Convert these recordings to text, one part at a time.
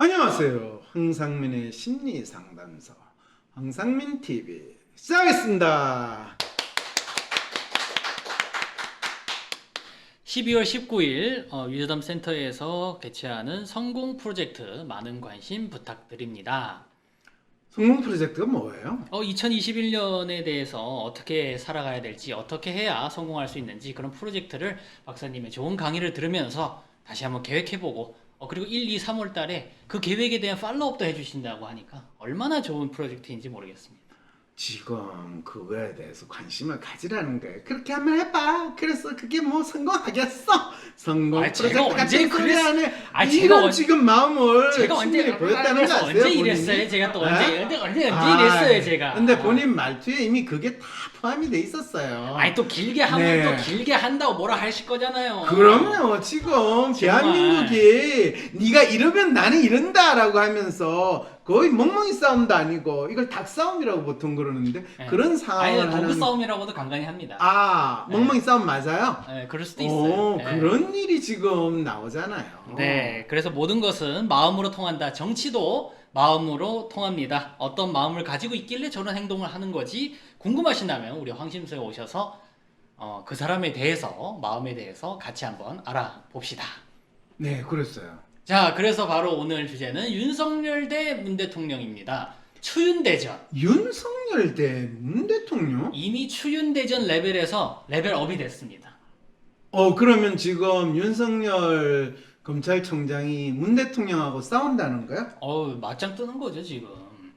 안녕하세요. 황상민의 심리상담소 황상민TV 시작하겠습니다. 12월 19일 유저담 센터에서 개최하는 성공 프로젝트 많은 관심 부탁드립니다. 성공 프로젝트가 뭐예요? 2021년에 대해서 어떻게 살아가야 될지, 어떻게 해야 성공할 수 있는지 그런 프로젝트를 박사님의 좋은 강의를 들으면서 다시 한번 계획해보고 그리고 1, 2, 3월 달에 그 계획에 대한 팔로우업도 해주신다고 하니까 얼마나 좋은 프로젝트인지 모르겠습니다. 지금 그거에 대해서 관심을 가지라는 거예요. 그렇게 한번 해봐. 그래서 그게 뭐 성공하겠어? 성공 프로젝트 같은 소리 안에 이런 지금 마음을 제가 언제 보였다는 거 아세요? 언제 이랬어요? 제가 또 언제 이랬어요? 제가. 근데 본인 말투에 이미 그게 다 포함이 돼 있었어요. 아니 또 길게 하면 네. 또 길게 한다고 뭐라 하실 거잖아요. 그럼요. 지금 대한민국이 네가 이러면 나는 이런다라고 하면서 거의 멍멍이 싸움도 아니고 이걸 닭싸움이라고 보통 그러는데 네. 그런 상황을 아니 도구 하는 싸움이라고도 간간히 합니다. 멍멍이 싸움 맞아요? 네, 그럴 수도 있어요. 네. 그런 일이 지금 나오잖아요. 네, 그래서 모든 것은 마음으로 통한다. 정치도 마음으로 통합니다. 어떤 마음을 가지고 있길래 저런 행동을 하는 거지 궁금하신다면 우리 황심소에 오셔서 그 사람에 대해서, 마음에 대해서 같이 한번 알아봅시다. 네, 그랬어요. 자, 그래서 바로 오늘 주제는 윤석열 대 문 대통령입니다. 추윤대전. 윤석열 대 문 대통령? 이미 추윤대전 레벨에서 레벨업이 됐습니다. 그러면 지금 윤석열 검찰총장이 문 대통령하고 싸운다는 거야? 맞짱 뜨는 거죠, 지금.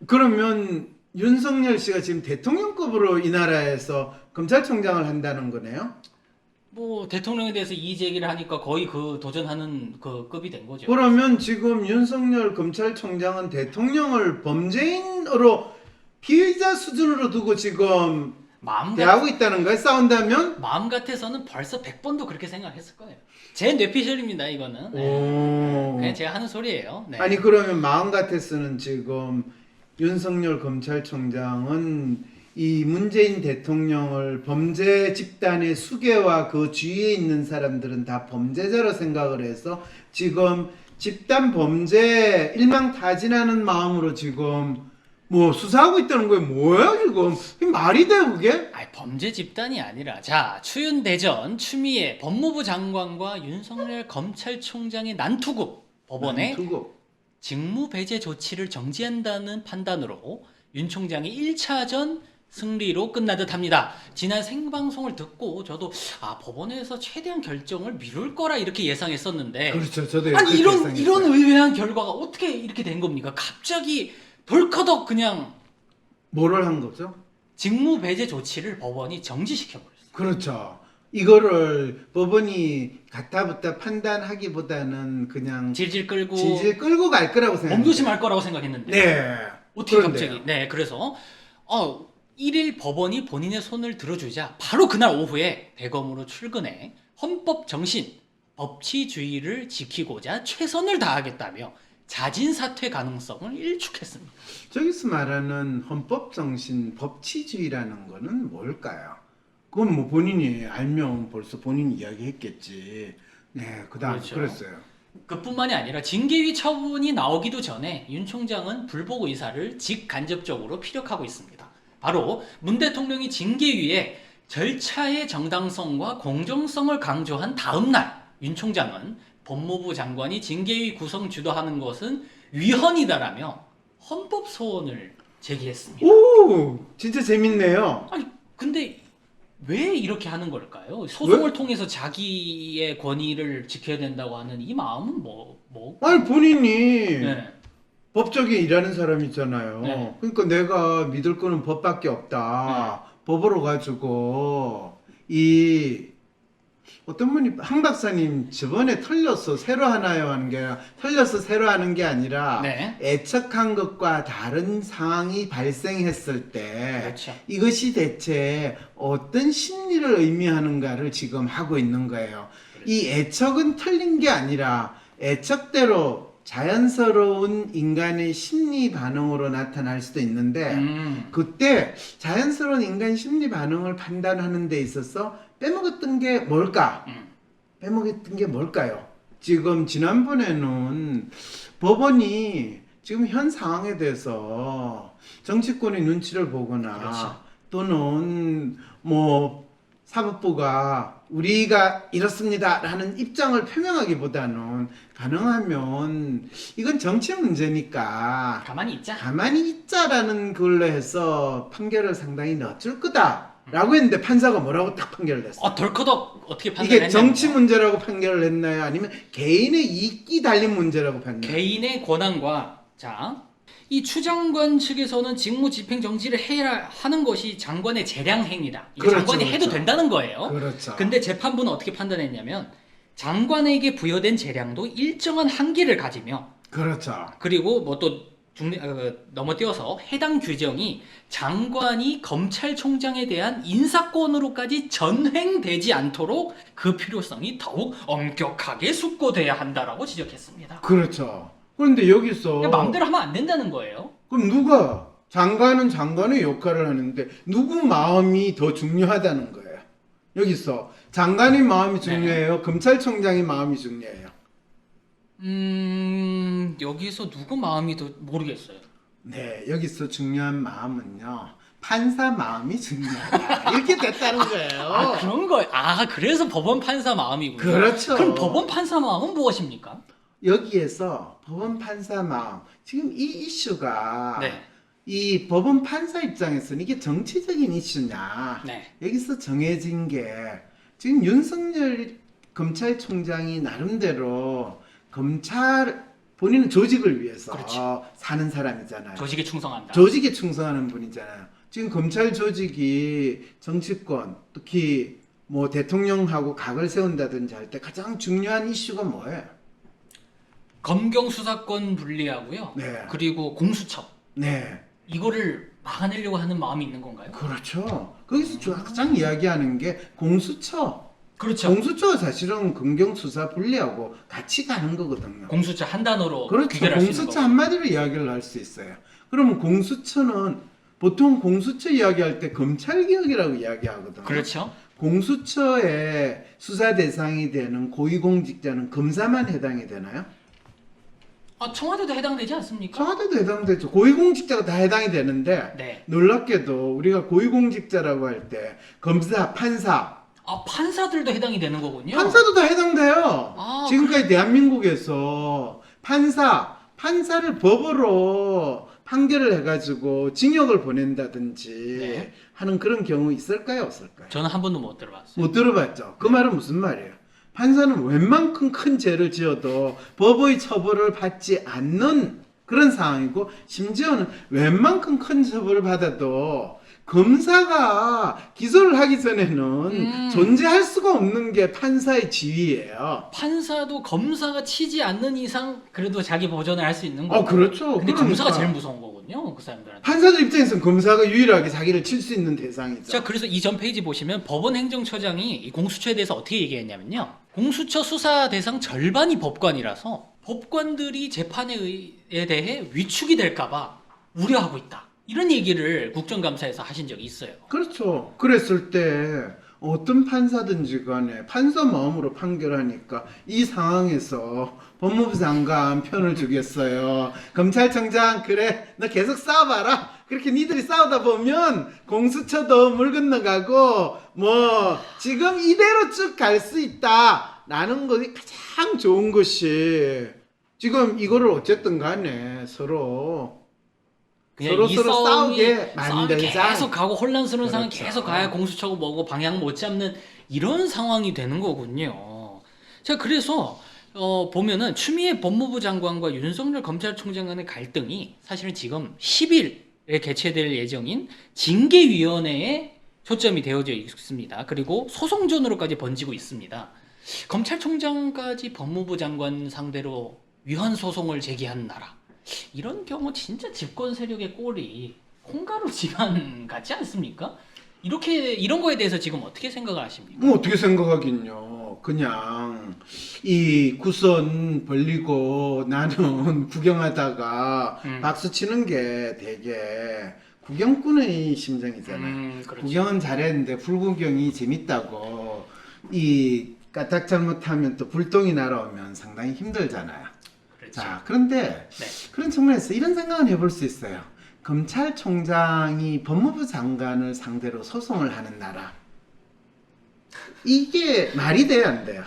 그러면 윤석열 씨가 지금 대통령급으로 이 나라에서 검찰총장을 한다는 거네요? 뭐 대통령에 대해서 이의 제기를 하니까 거의 그 도전하는 그 급이 된 거죠. 그러면 지금 윤석열 검찰총장은 대통령을 범죄인으로 피의자 수준으로 두고 지금 대하고 있다는 거예요? 싸운다면? 마음 같아서는 벌써 100번도 그렇게 생각했을 거예요. 제 뇌피셜입니다, 이거는. 그냥 제가 하는 소리예요. 네. 아니 그러면 마음 같아서는 지금 윤석열 검찰총장은 이 문재인 대통령을 범죄 집단의 수괴와 그 주위에 있는 사람들은 다 범죄자로 생각을 해서 지금 집단 범죄 일망타진하는 마음으로 지금 뭐 수사하고 있다는 거예요. 뭐야 지금? 이게 말이 돼 그게? 아니, 범죄 집단이 아니라 자 추윤대전 추미애 법무부 장관과 윤석열 검찰총장의 난투극 법원의 난투극. 직무배제 조치를 정지한다는 판단으로 윤 총장이 1차전 승리로 끝나듯 합니다. 지난 생방송을 듣고 저도 법원에서 최대한 결정을 미룰 거라 이렇게 예상했었는데 그렇죠. 저도 아니 이런 의외한 결과가 어떻게 이렇게 된 겁니까? 갑자기 벌커덕 그냥 뭐를 한 거죠? 직무배제 조치를 법원이 정지시켜버렸어요. 그렇죠. 이거를 법원이 가타부타 판단하기보다는 그냥 질질 끌고 갈 거라고 생각해요. 몸조심할 거라고 생각했는데 네. 어떻게 그런데요. 갑자기 그래서 1일 법원이 본인의 손을 들어주자 바로 그날 오후에 대검으로 출근해 헌법 정신, 법치주의를 지키고자 최선을 다하겠다며 자진 사퇴 가능성을 일축했습니다. 저기서 말하는 헌법 정신, 법치주의라는 거는 뭘까요? 그건 뭐 본인이 알면 벌써 본인이 이야기했겠지. 네, 그다음 그렇죠. 그랬어요. 그뿐만이 아니라 징계위 처분이 나오기도 전에 윤 총장은 불복 의사를 직간접적으로 피력하고 있습니다. 바로 문 대통령이 징계위에 절차의 정당성과 공정성을 강조한 다음 날 윤 총장은 법무부 장관이 징계위 구성 주도하는 것은 위헌이다라며 헌법 소원을 제기했습니다. 오, 진짜 재밌네요. 아니 근데 왜 이렇게 하는 걸까요? 소송을 통해서 자기의 권위를 지켜야 된다고 하는 이 마음은 뭐? 아니 본인이 네. 법조계 일하는 사람이잖아요. 네. 그러니까 내가 믿을 거는 법밖에 없다. 법으로 가지고 어떤 분이 황 박사님 저번에 털려서 새로 하나요 하는 게 아니라 털려서 새로 하는 게 아니라 네. 애척한 것과 다른 상황이 발생했을 때 그렇죠. 이것이 대체 어떤 심리를 의미하는가를 지금 하고 있는 거예요. 이 애척은 털린 게 아니라 애척대로 자연스러운 인간의 심리 반응으로 나타날 수도 있는데 그때 자연스러운 인간 심리 반응을 판단하는 데 있어서 빼먹었던 게 뭘까? 빼먹었던 게 뭘까요? 지금 지난번에는 법원이 지금 현 상황에 대해서 정치권의 눈치를 보거나 그렇죠. 또는 뭐 사법부가 우리가 이렇습니다라는 입장을 표명하기보다는 가능하면 이건 정치 문제니까 가만히 있자. 가만히 있자라는 걸로 해서 판결을 상당히 넣어줄 거다라고 했는데 판사가 뭐라고 딱 판결을 했어. 덜커덕 어떻게 이게 판단했냐면 정치 문제라고 판결을 했나요? 아니면 개인의 이익이 달린 문제라고 판결? 개인의 권한과 이 추장관 측에서는 직무 집행 정지를 해야 하는 것이 장관의 재량 행위다. 이게 그렇죠, 장관이 해도 그렇죠. 된다는 거예요. 그렇죠. 근데 재판부는 어떻게 판단했냐면 장관에게 부여된 재량도 일정한 한계를 가지며 그렇죠. 그리고 뭐 또 넘어뛰어서 해당 규정이 장관이 검찰총장에 대한 인사권으로까지 전횡되지 않도록 그 필요성이 더욱 엄격하게 숙고돼야 한다라고 지적했습니다. 그렇죠. 그런데 여기서 그냥 마음대로 하면 안 된다는 거예요. 그럼 누가 장관은 장관의 역할을 하는데 누구 마음이 더 중요하다는 거예요. 여기서 장관의 마음이 중요해요. 검찰총장의 마음이 중요해요. 여기서 누구 마음이 더 모르겠어요. 네, 여기서 중요한 마음은요. 판사 마음이 중요하다. 이렇게 됐다는 거예요. 그런 거예요. 그래서 법원 판사 마음이군요. 그렇죠. 그럼 법원 판사 마음은 무엇입니까? 여기에서 법원 판사 마음, 지금 이 이슈가 네. 이 법원 판사 입장에서는 이게 정치적인 이슈냐? 네. 여기서 정해진 게 지금 윤석열 검찰총장이 나름대로 본인은 조직을 위해서 그렇지. 사는 사람이잖아요. 조직에 충성한다. 조직에 충성하는 분이잖아요. 지금 검찰 조직이 정치권, 특히 뭐 대통령하고 각을 세운다든지 할 때 가장 중요한 이슈가 뭐예요? 검경 수사권 분리하고요. 네. 그리고 공수처. 네. 이거를 막아내려고 하는 마음이 있는 건가요? 그렇죠. 거기서 가장 이야기하는 게 공수처. 그렇죠. 공수처가 사실은 검경 수사 분리하고 같이 가는 거거든요. 공수처 한 단어로 그렇죠. 귀결할 수 있는 공수처 거고. 한마디로 이야기를 할 수 있어요. 그러면 공수처는 보통 공수처 이야기할 때 검찰개혁이라고 이야기하거든요. 그렇죠. 공수처의 수사 대상이 되는 고위공직자는 검사만 해당이 되나요? 청와대도 해당되지 않습니까? 청와대도 해당되죠. 고위공직자가 다 해당이 되는데 네. 놀랍게도 우리가 고위공직자라고 할 때 검사, 판사, 판사들도 해당이 되는 거군요. 판사도 다 해당돼요. 아, 지금까지 대한민국에서 판사를 법으로 판결을 해가지고 징역을 보낸다든지 네. 하는 그런 경우 있을까요? 없을까요? 저는 한 번도 못 들어봤어요. 못 들어봤죠. 그 말은 무슨 말이에요? 판사는 웬만큼 큰 죄를 지어도 법의 처벌을 받지 않는 그런 상황이고, 심지어는 웬만큼 큰 처벌을 받아도 검사가 기소를 하기 전에는 존재할 수가 없는 게 판사의 지위예요. 판사도 검사가 치지 않는 이상 그래도 자기 보전을 할 수 있는 거고. 그렇죠. 근데 그러니까. 검사가 제일 무서운 거군요. 그 사람들한테. 판사들 입장에서는 검사가 유일하게 자기를 칠 수 있는 대상이죠. 자, 그래서 이 전 페이지 보시면 법원 행정처장이 이 공수처에 대해서 어떻게 얘기했냐면요. 공수처 수사 대상 절반이 법관이라서 법관들이 재판에 대해 위축이 될까봐 우려하고 있다. 이런 얘기를 국정감사에서 하신 적이 있어요. 그렇죠. 그랬을 때 어떤 판사든지 간에 판사 마음으로 판결하니까 이 상황에서 법무부 장관 편을 주겠어요. 검찰청장 그래 너 계속 싸워봐라. 그렇게 니들이 싸우다 보면 공수처도 물 건너가고 뭐 지금 이대로 쭉 갈 수 있다라는 것이 가장 좋은 것이, 지금 이거를 어쨌든 간에 서로 그냥 이 서로 싸움이 싸우게 만들자. 계속 가고 혼란스러운 상황 그렇죠. 계속 가야 공수처고 뭐고 방향 못 잡는 이런 상황이 되는 거군요. 자, 그래서 보면은 추미애 법무부 장관과 윤석열 검찰총장 간의 갈등이 사실은 지금 10일에 개최될 예정인 징계위원회에 초점이 되어져 있습니다. 그리고 소송전으로까지 번지고 있습니다. 검찰총장까지 법무부 장관 상대로 위헌 소송을 제기한 나라. 이런 경우 진짜 집권 세력의 꼴이 콩가루 집안 같지 않습니까? 이런 거에 대해서 지금 어떻게 생각을 하십니까? 뭐 어떻게 생각하긴요. 그냥 이 구선 벌리고 나는 구경하다가 박수 치는 게 되게 구경꾼의 심정이잖아요. 그렇죠. 구경은 잘했는데 불구경이 재밌다고 이 까딱 잘못하면 또 불똥이 날아오면 상당히 힘들잖아요. 그렇죠. 자, 그런데 네. 그런 측면에서 이런 생각은 해볼 수 있어요. 검찰총장이 법무부 장관을 상대로 소송을 하는 나라. 이게 말이 돼야 안 돼요?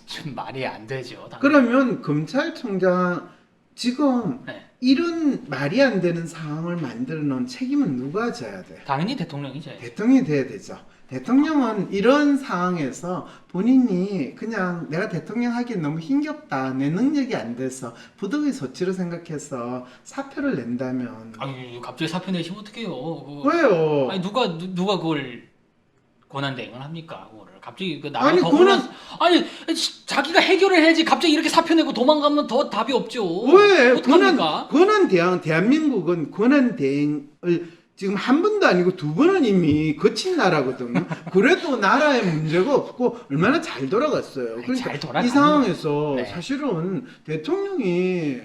좀 말이 안 되죠. 당연히. 그러면 검찰총장 지금 네. 이런 말이 안 되는 상황을 만들어 놓은 책임은 누가 져야 돼요? 당연히 대통령이죠. 대통령이 돼야 되죠. 대통령은 이런 상황에서 본인이 그냥 내가 대통령 하기엔 너무 힘겹다, 내 능력이 안 돼서 부득이 소치로 생각해서 사표를 낸다면 아니 갑자기 사표 내시면 어떡해요? 왜요? 아니 누가 그걸 권한 대행을 합니까? 그거를 갑자기 그 나라 아니, 더 권한- 권한 아니 자기가 해결을 해야지. 갑자기 이렇게 사표 내고 도망가면 더 답이 없죠. 왜? 어떡합니까? 대한민국은 권한 대행을 지금 한 번도 아니고 두 번은 이미 거친 나라거든요. 그래도 나라에 문제가 없고 얼마나 잘 돌아갔어요. 아니, 그러니까 잘 돌아가는 이 상황에서 네. 사실은 대통령이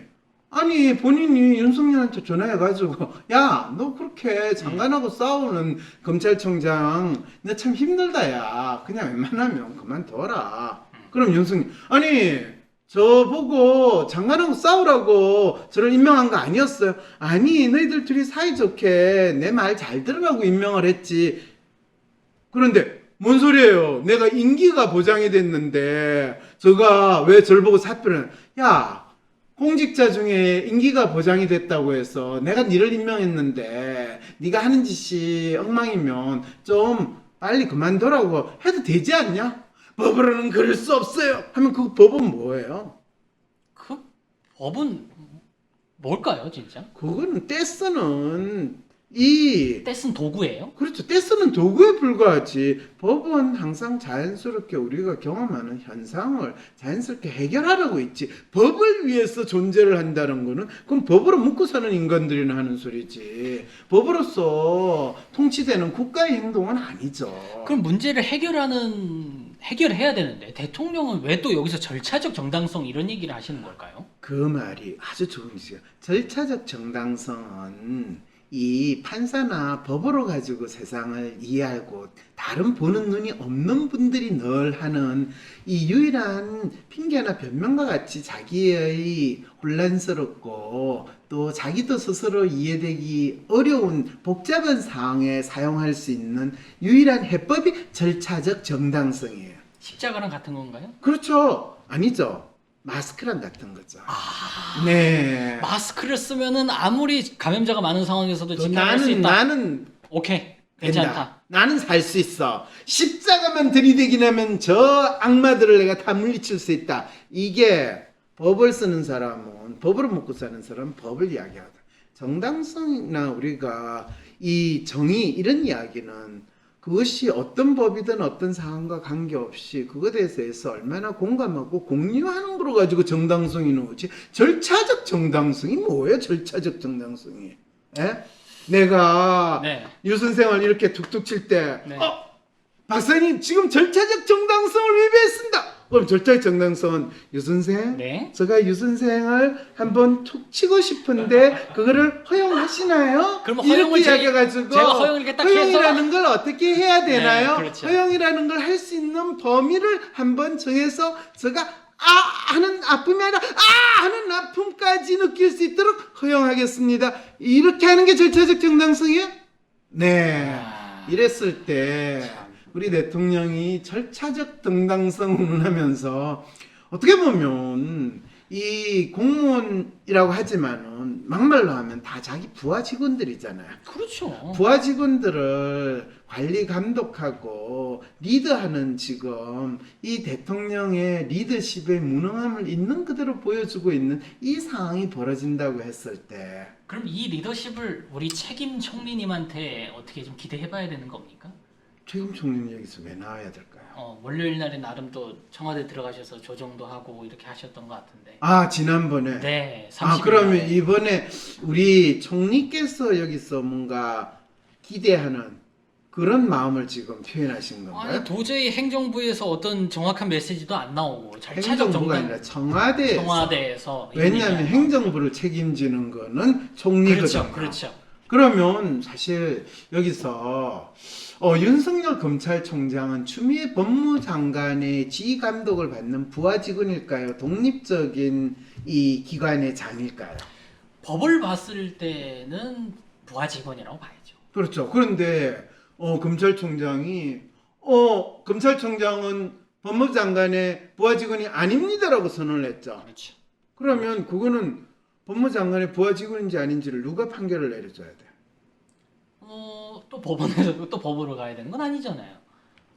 아니 본인이 윤석열한테 전화해가지고 야 너 그렇게 장관하고 싸우는 검찰총장 너 참 힘들다 야 그냥 웬만하면 그만둬라. 그럼 윤석열 아니 저보고 장관하고 싸우라고 저를 임명한 거 아니었어요? 아니 너희들 둘이 사이좋게 내 말 잘 들으라고 임명을 했지. 그런데 뭔 소리예요? 내가 임기가 보장이 됐는데 저가 왜 저를 보고 사표를 야 공직자 중에 임기가 보장이 됐다고 해서 내가 니를 임명했는데 네가 하는 짓이 엉망이면 좀 빨리 그만둬라고 해도 되지 않냐? 법으로는 그럴 수 없어요. 하면 그 법은 뭐예요? 그 법은 뭘까요, 진짜? 그거는 떼쓰는 이 떼쓴 도구예요? 그렇죠. 떼쓰는 도구에 불과하지. 법은 항상 자연스럽게 우리가 경험하는 현상을 자연스럽게 해결하라고 있지. 법을 위해서 존재를 한다는 거는 그럼 법으로 묻고 사는 인간들이나 하는 소리지. 법으로서 통치되는 국가의 행동은 아니죠. 그럼 문제를 해결해야 되는데 대통령은 왜 또 여기서 절차적 정당성 이런 얘기를 하시는 걸까요? 그 말이 아주 좋은 지요. 절차적 정당성은 이 판사나 법으로 가지고 세상을 이해하고 다른 보는 눈이 없는 분들이 늘 하는 이 유일한 핑계나 변명과 같이 자기의 혼란스럽고 또 자기도 스스로 이해되기 어려운 복잡한 상황에 사용할 수 있는 유일한 해법이 절차적 정당성이에요. 십자가랑 같은 건가요? 그렇죠. 아니죠. 마스크랑 같은 거죠. 네. 마스크를 쓰면은 아무리 감염자가 많은 상황에서도 또 지켜낼 수 있다. 나는 오케이, 괜찮다. 된다. 나는 살 수 있어. 십자가만 들이대긴 하면 저 악마들을 내가 다 물리칠 수 있다. 이게 법을 쓰는 사람은 법으로 먹고 사는 사람은 법을 이야기하다. 정당성이나 우리가 이 정의 이런 이야기는 그것이 어떤 법이든 어떤 상황과 관계없이 그것에 대해서 얼마나 공감하고 공유하는 거로 가지고 정당성이 나오지. 절차적 정당성이 뭐예요? 절차적 정당성이. 에? 내가 네. 유 선생을 이렇게 툭툭 칠 때 네. 박사님 지금 절차적 정당성을 위배했습니다. 그럼 절차적 정당성은 유 선생 네. 제가 유 선생을 한번 툭 치고 싶은데 그거를 허용하시나요? 그러면 이렇게 허용을 이야기해가지고 제가 허용을 이렇게 딱 허용이라는 걸 어떻게 해야 되나요? 네, 그렇죠. 허용이라는 걸 할 수 있는 범위를 한번 정해서 제가 하는 아픔이 아니라 하는 아픔까지 느낄 수 있도록 허용하겠습니다. 이렇게 하는 게 절차적 정당성이에요? 네. 이랬을 때 참. 우리 대통령이 절차적 정당성을 운운하면서 어떻게 보면 이 공무원이라고 하지만은 막말로 하면 다 자기 부하 직원들이잖아요. 그렇죠. 부하 직원들을 관리 감독하고 리드하는 지금 이 대통령의 리더십의 무능함을 있는 그대로 보여주고 있는 이 상황이 벌어진다고 했을 때 그럼 이 리더십을 우리 책임 총리님한테 어떻게 좀 기대해봐야 되는 겁니까? 최금 총리는 여기서 왜 나와야 될까요? 월요일 날에 나름 또 청와대 들어가셔서 조정도 하고 이렇게 하셨던 것 같은데. 지난번에 네. 30일 그러면 날에. 이번에 우리 총리께서 여기서 뭔가 기대하는 그런 마음을 지금 표현하신 건가요? 아니 도저히 행정부에서 어떤 정확한 메시지도 안 나오고 절차적 행정부가 정당 아니라 청와대에서. 청와대에서 왜냐하면 이런 얘기가 행정부를 책임지는 거는 총리거든요. 그렇죠. 그러면 사실 여기서 윤석열 검찰총장은 추미애 법무장관의 지휘 감독을 받는 부하직원일까요? 독립적인 이 기관의 장일까요? 법을 봤을 때는 부하 직원이라고 봐야죠. 그렇죠. 그런데 검찰총장이 검찰총장은 법무장관의 부하직원이 아닙니다라고 선언을 했죠. 그렇죠. 그러면 그거는 법무장관의 부하직원인지 아닌지를 누가 판결을 내려줘야 돼요? 또 법원에서 또 법으로 가야 되는 건 아니잖아요.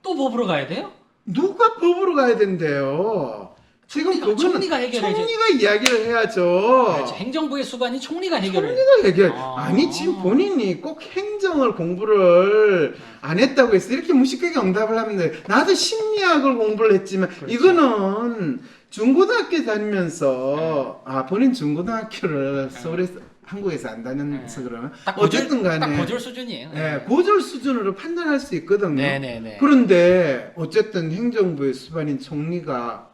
또 법으로 가야 돼요? 누가 법으로 가야 된대요? 지금 그거는 총리가 해결해야죠. 총리가 이야기를 해야죠. 그렇죠. 행정부의 수반이 총리가 해결을. 총리가 해결. 아. 아니 지금 본인이 꼭 행정을 공부를 안 했다고 했어. 이렇게 무식하게 응답을 하면 돼. 나도 심리학을 공부를 했지만 그렇죠. 이거는 중고등학교 다니면서 본인 중고등학교를 서울에서 한국에서 안 다녀서 그러면 딱 어쨌든 딱 간에 고졸 수준이에요. 고졸 수준으로 판단할 수 있거든요. 네네네. 그런데 어쨌든 행정부의 수반인 총리가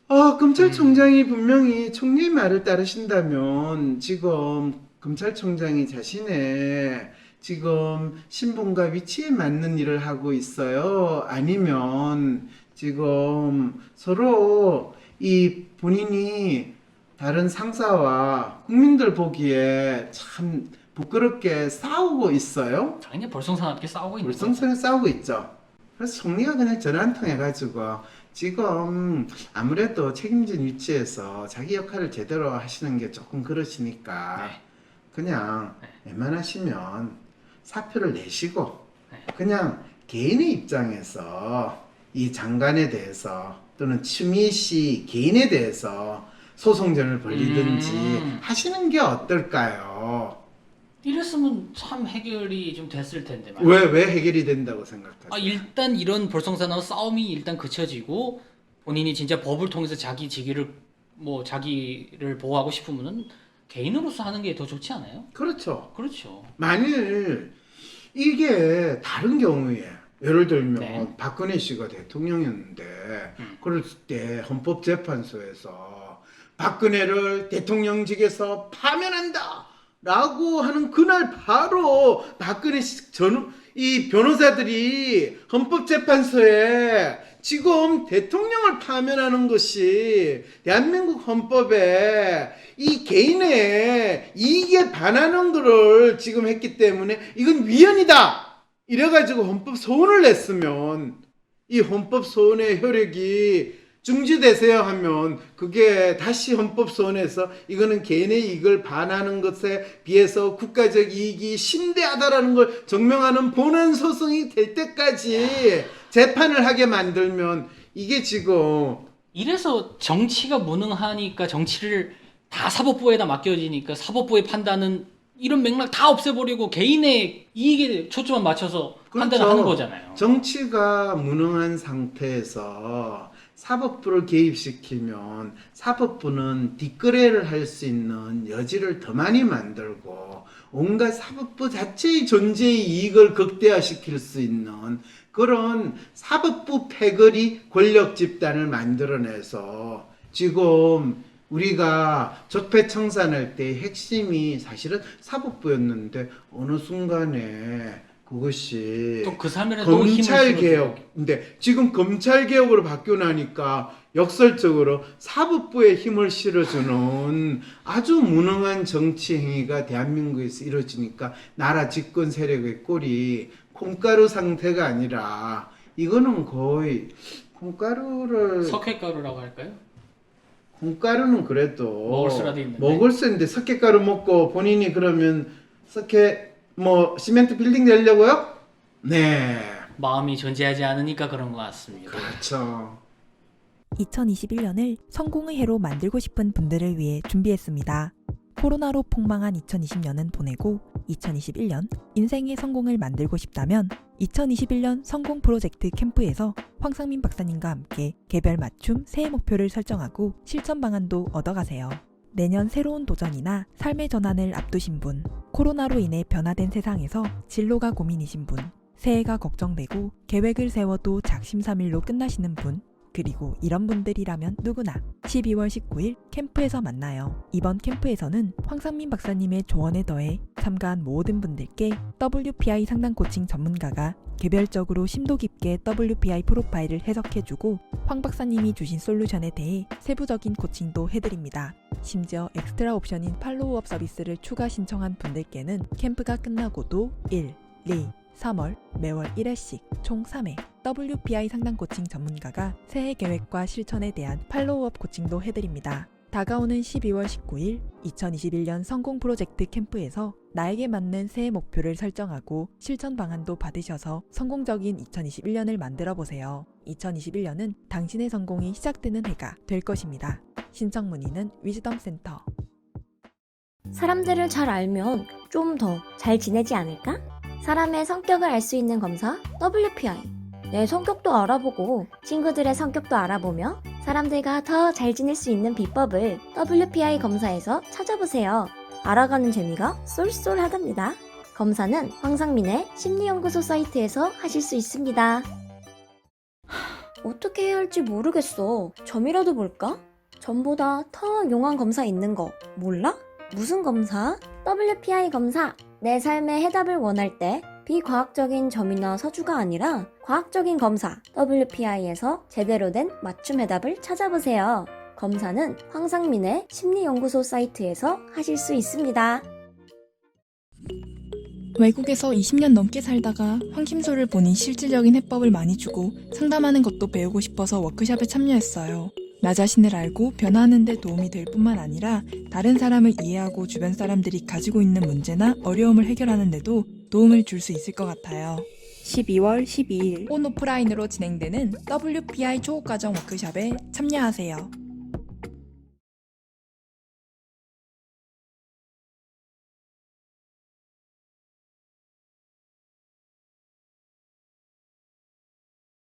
검찰총장이 분명히 총리의 말을 따르신다면 지금 검찰총장이 자신의 지금 신분과 위치에 맞는 일을 하고 있어요? 아니면 지금 서로 이 본인이 다른 상사와 국민들 보기에 참 부끄럽게 싸우고 있어요? 당연히 볼성사납게 싸우고 있는 거죠. 불성성에 싸우고 있죠. 그래서 총리가 그냥 전화 한 통 해가지고 지금 아무래도 책임진 위치에서 자기 역할을 제대로 하시는 게 조금 그러시니까 네. 그냥 웬만하시면 사표를 내시고 네. 그냥 개인의 입장에서 이 장관에 대해서 또는 추미애 씨 개인에 대해서 소송전을 벌리든지 하시는 게 어떨까요? 이랬으면 참 해결이 좀 됐을 텐데 말이에요. 왜 해결이 된다고 생각하세요? 일단 이런 볼성사나운 싸움이 일단 그쳐지고 본인이 진짜 법을 통해서 자기 직위를 자기를 보호하고 싶으면은 개인으로서 하는 게 더 좋지 않아요? 그렇죠. 그렇죠. 만일 이게 다른 경우에 예를 들면 네. 박근혜 씨가 대통령이었는데 그럴 때 헌법재판소에서 박근혜를 대통령직에서 파면한다 라고 하는 그날 바로 박근혜 씨 이 변호사들이 헌법재판소에 지금 대통령을 파면하는 것이 대한민국 헌법에 이 개인의 이익에 반하는 것을 지금 했기 때문에 이건 위헌이다 이래가지고 헌법 소원을 냈으면 이 헌법 소원의 효력이 중지되세요 하면 그게 다시 헌법 소원에서 이거는 개인의 이익을 반하는 것에 비해서 국가적 이익이 심대하다라는 걸 증명하는 본안 소송이 될 때까지 재판을 하게 만들면 이게 지금 이래서 정치가 무능하니까 정치를 다 사법부에다 맡겨지니까 사법부의 판단은 이런 맥락 다 없애버리고 개인의 이익에 초점을 맞춰서 판단을 하는 거잖아요. 정치가 무능한 상태에서 사법부를 개입시키면 사법부는 뒷거래를 할 수 있는 여지를 더 많이 만들고 온갖 사법부 자체의 존재의 이익을 극대화시킬 수 있는 그런 사법부 패거리 권력 집단을 만들어내서 지금 우리가 적폐청산할 때 핵심이 사실은 사법부였는데 어느 순간에 그것이 또 그 사면에 또 검찰 힘을 개혁인데 지금 검찰 개혁으로 바뀌고 나니까 역설적으로 사법부에 힘을 실어주는 아주 무능한 정치 행위가 대한민국에서 이루어지니까 나라 집권 세력의 꼴이 콩가루 상태가 아니라 이거는 거의 콩가루를 석회가루라고 할까요? 콩가루는 그래도 먹을 수라도 있는데. 먹을 수 있는데 석회가루 먹고 본인이 그러면 시멘트 빌딩 내려고요? 네. 마음이 존재하지 않으니까 그런 것 같습니다. 그렇죠. 2021년을 성공의 해로 만들고 싶은 분들을 위해 준비했습니다. 코로나로 폭망한 2020년은 보내고 2021년 인생의 성공을 만들고 싶다면 2021년 성공 프로젝트 캠프에서 황상민 박사님과 함께 개별 맞춤 새해 목표를 설정하고 실천 방안도 얻어가세요. 내년 새로운 도전이나 삶의 전환을 앞두신 분, 코로나로 인해 변화된 세상에서 진로가 고민이신 분, 새해가 걱정되고 계획을 세워도 작심삼일로 끝나시는 분, 그리고 이런 분들이라면 누구나 12월 19일 캠프에서 만나요. 이번 캠프에서는 황상민 박사님의 조언에 더해 참가한 모든 분들께 WPI 상담 코칭 전문가가 개별적으로 심도 깊게 WPI 프로파일을 해석해주고 황 박사님이 주신 솔루션에 대해 세부적인 코칭도 해드립니다. 심지어 엑스트라 옵션인 팔로우업 서비스를 추가 신청한 분들께는 캠프가 끝나고도 1, 2, 3월 매월 1회씩 총 3회 WPI 상담 코칭 전문가가 새해 계획과 실천에 대한 팔로우업 코칭도 해드립니다. 다가오는 12월 19일 2021년 성공 프로젝트 캠프에서 나에게 맞는 새해 목표를 설정하고 실천 방안도 받으셔서 성공적인 2021년을 만들어 보세요. 2021년은 당신의 성공이 시작되는 해가 될 것입니다. 신청 문의는 위즈덤 센터. 사람들을 잘 알면 좀 더 잘 지내지 않을까? 사람의 성격을 알 수 있는 검사 WPI. 내 성격도 알아보고 친구들의 성격도 알아보며 사람들과 더 잘 지낼 수 있는 비법을 WPI 검사에서 찾아보세요. 알아가는 재미가 쏠쏠하답니다. 검사는 황상민의 심리연구소 사이트에서 하실 수 있습니다. 어떻게 해야 할지 모르겠어. 점이라도 볼까? 점보다 더 용한 검사 있는 거 몰라? 무슨 검사? WPI 검사. 내 삶의 해답을 원할 때 비과학적인 점이나 서주가 아니라 과학적인 검사 WPI에서 제대로 된 맞춤 해답을 찾아보세요. 검사는 황상민의 심리연구소 사이트에서 하실 수 있습니다. 외국에서 20년 넘게 살다가 황심소를 보니 실질적인 해법을 많이 주고 상담하는 것도 배우고 싶어서 워크숍에 참여했어요. 나 자신을 알고 변화하는 데 도움이 될 뿐만 아니라 다른 사람을 이해하고 주변 사람들이 가지고 있는 문제나 어려움을 해결하는 데도 도움을 줄 수 있을 것 같아요. 12월 12일 온 오프라인으로 진행되는 WPI 초급과정 워크숍에 참여하세요.